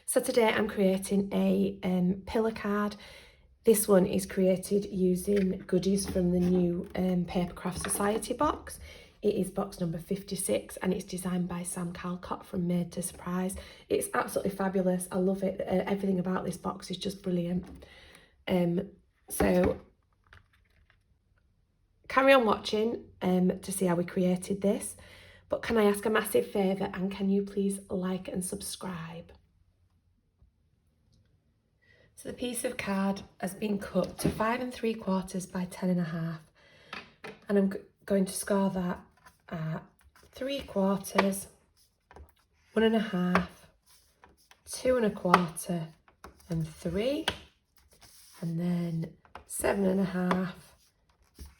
So today I'm creating a pillar card. This one is created using goodies from the new Papercraft Society box. It is box number 56 and it's designed by Sam Calcott from Made to Surprise. It's absolutely fabulous. I love it. Everything about this box is just brilliant. So carry on watching to see how we created this. But can I ask a massive favour, and can you please like and subscribe? So the piece of card has been cut to 5 3/4 by 10 1/2, and I'm going to score that at 3/4, 1 1/2, 2 1/4, and 3, and then 7 1/2,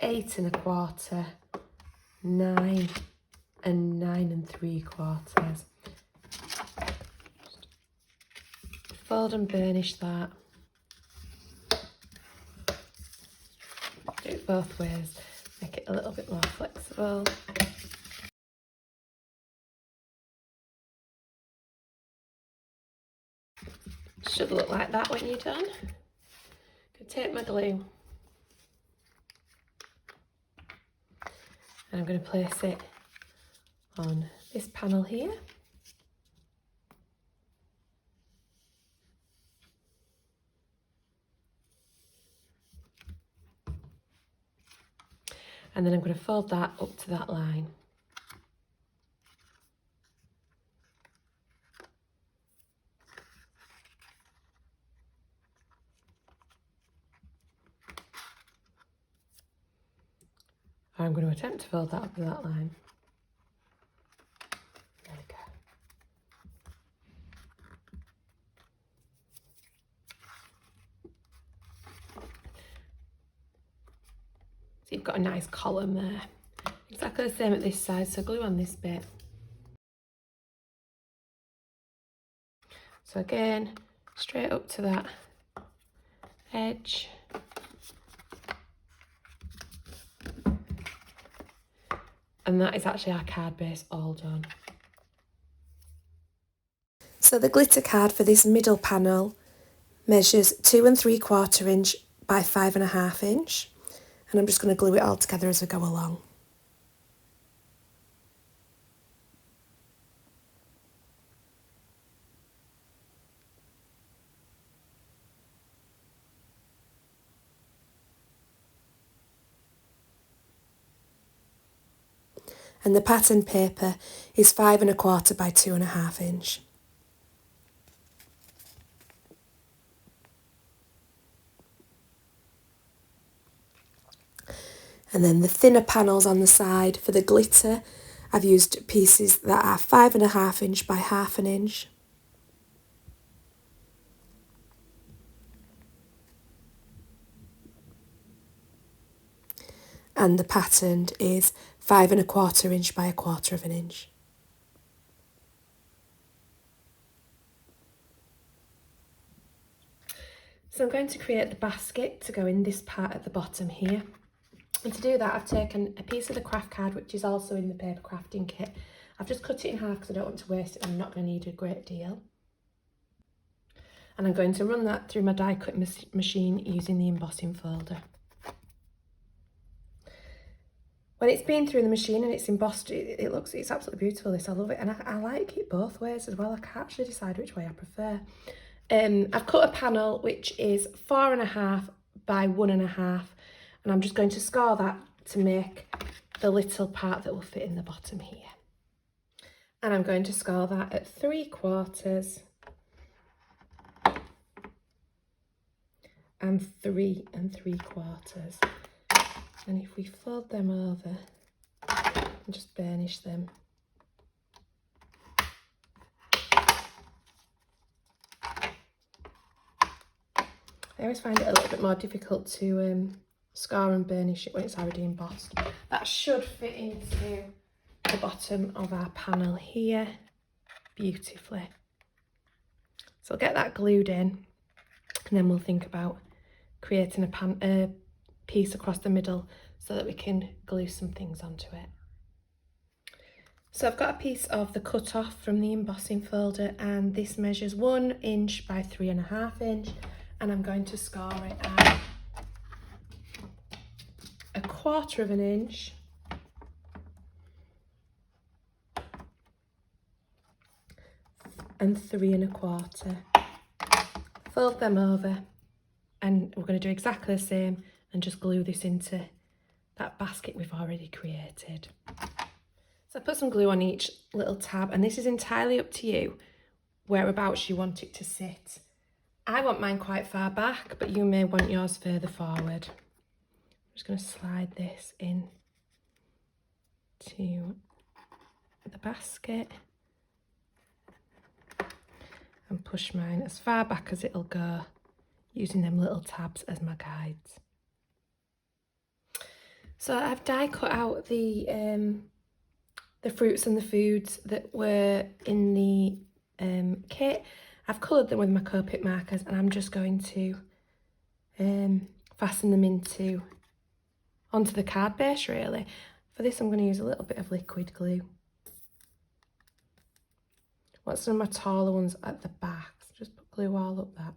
8 1/4, 9, and 9 3/4. Fold and burnish that. Do it both ways, make it a little bit more flexible. Should look like that when you're done. Could take my glue and I'm going to place it on this panel here. And then I'm going to fold that up to that line. I'm going to attempt to fold that up to that line. There we go. So you've got a nice column there. Exactly the same at this side, so glue on this bit. So again, straight up to that edge. And that is actually our card base all done. So the glitter card for this middle panel measures 2 3/4 inch by 5 1/2 inch. And I'm just going to glue it all together as we go along. And the pattern paper is 5 1/4 by 2 1/2 inch. And then the thinner panels on the side for the glitter, I've used pieces that are 5 1/2 inch by 1/2 inch. And the pattern is 5 1/4 inch by 1/4 inch. So I'm going to create the basket to go in this part at the bottom here. And to do that, I've taken a piece of the craft card, which is also in the paper crafting kit. I've just cut it in half because I don't want to waste it and I'm not going to need a great deal. And I'm going to run that through my die cut machine using the embossing folder. When it's been through the machine and it's embossed, it's absolutely beautiful, this, I love it. And I like it both ways as well. I can't actually decide which way I prefer. I've cut a panel which is 4 1/2 by 1 1/2, and I'm just going to score that to make the little part that will fit in the bottom here. And I'm going to score that at 3/4 and 3 3/4. And if we fold them over and just burnish them, I always find it a little bit more difficult to score and burnish it when it's already embossed. That should fit into the bottom of our panel here beautifully. So I'll get that glued in and then we'll think about creating a piece across the middle so that we can glue some things onto it. So I've got a piece of the cut off from the embossing folder, and this measures 1 inch by 3.5 inch, and I'm going to score it at 1/4 inch and 3.25. Fold them over, and we're going to do exactly the same and just glue this into that basket we've already created. So I put some glue on each little tab, and this is entirely up to you whereabouts you want it to sit. I want mine quite far back, but you may want yours further forward. I'm just going to slide this in to the basket and push mine as far back as it'll go, using them little tabs as my guides. So I've die cut out the fruits and the foods that were in the kit. I've coloured them with my Copic markers, and I'm just going to fasten them onto the card base really. For this I'm going to use a little bit of liquid glue. Want some of my taller ones at the back, so just put glue all up that.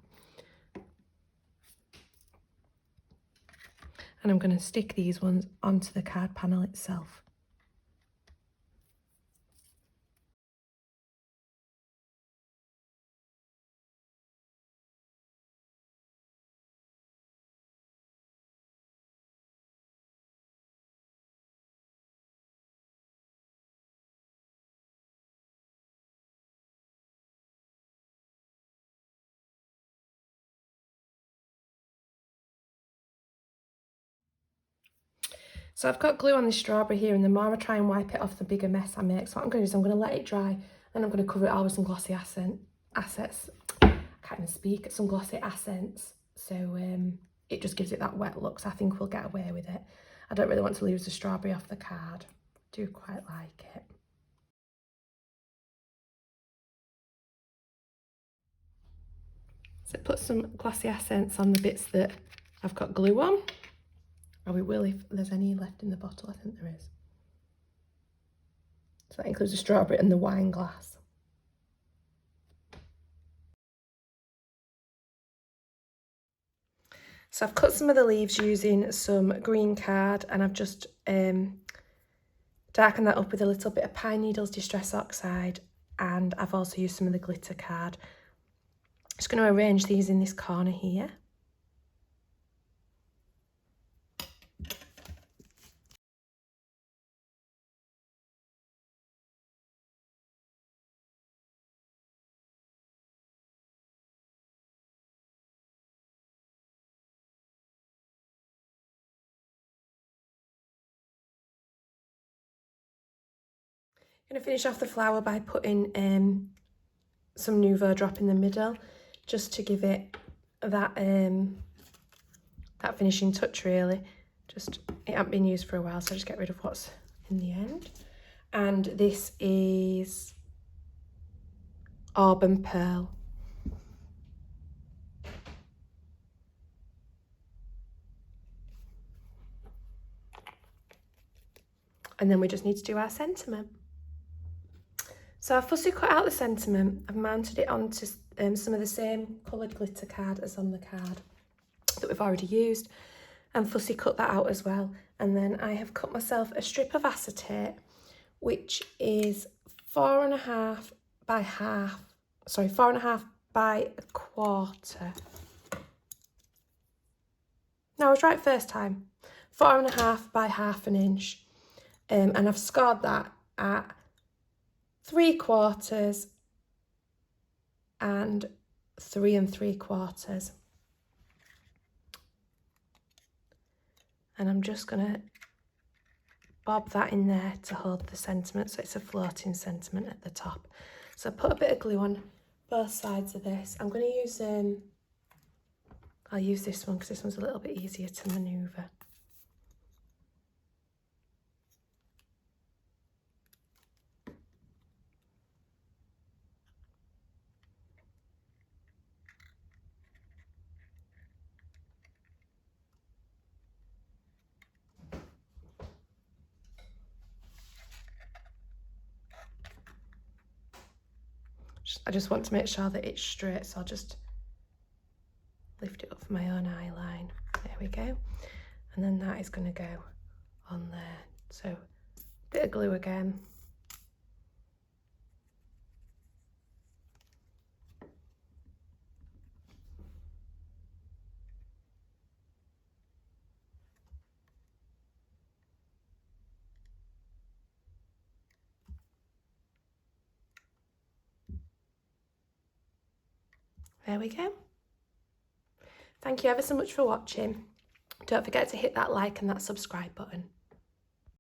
And I'm going to stick these ones onto the card panel itself. So I've got glue on this strawberry here, and the more I try and wipe it off, the bigger mess I make. So what I'm going to do is I'm going to let it dry, and I'm going to cover it all with some glossy accents. I can't even speak. Some glossy accents. So it just gives it that wet look. So I think we'll get away with it. I don't really want to lose the strawberry off the card. I do quite like it. So put some glossy accents on the bits that I've got glue on. Or we will if there's any left in the bottle. I think there is. So that includes the strawberry and the wine glass. So I've cut some of the leaves using some green card, and I've just darkened that up with a little bit of Pine Needles Distress Oxide, and I've also used some of the glitter card. Just going to arrange these in this corner here. I'm going to finish off the flower by putting some Nouveau drop in the middle, just to give it that that finishing touch really. Just, it hasn't been used for a while, so I just get rid of what's in the end. And this is Auburn Pearl. And then we just need to do our sentiment. So I've fussy cut out the sentiment. I've mounted it onto some of the same coloured glitter card as on the card that we've already used, and fussy cut that out as well. And then I have cut myself a strip of acetate, which is 4.5 by half, sorry, 4.5 by 1/4. No, I was right first time. 4.5 by 1/2 inch. And I've scored that at 3/4 and 3 3/4. And I'm just going to bob that in there to hold the sentiment, so it's a floating sentiment at the top. So I put a bit of glue on both sides of this. I'm going to use, I'll use this one because this one's a little bit easier to manoeuvre. I just want to make sure that it's straight, so I'll just lift it up for my own eye line. There we go. And then that is going to go on there. So bit of glue again. There we go. Thank you ever so much for watching. Don't forget to hit that like and that subscribe button.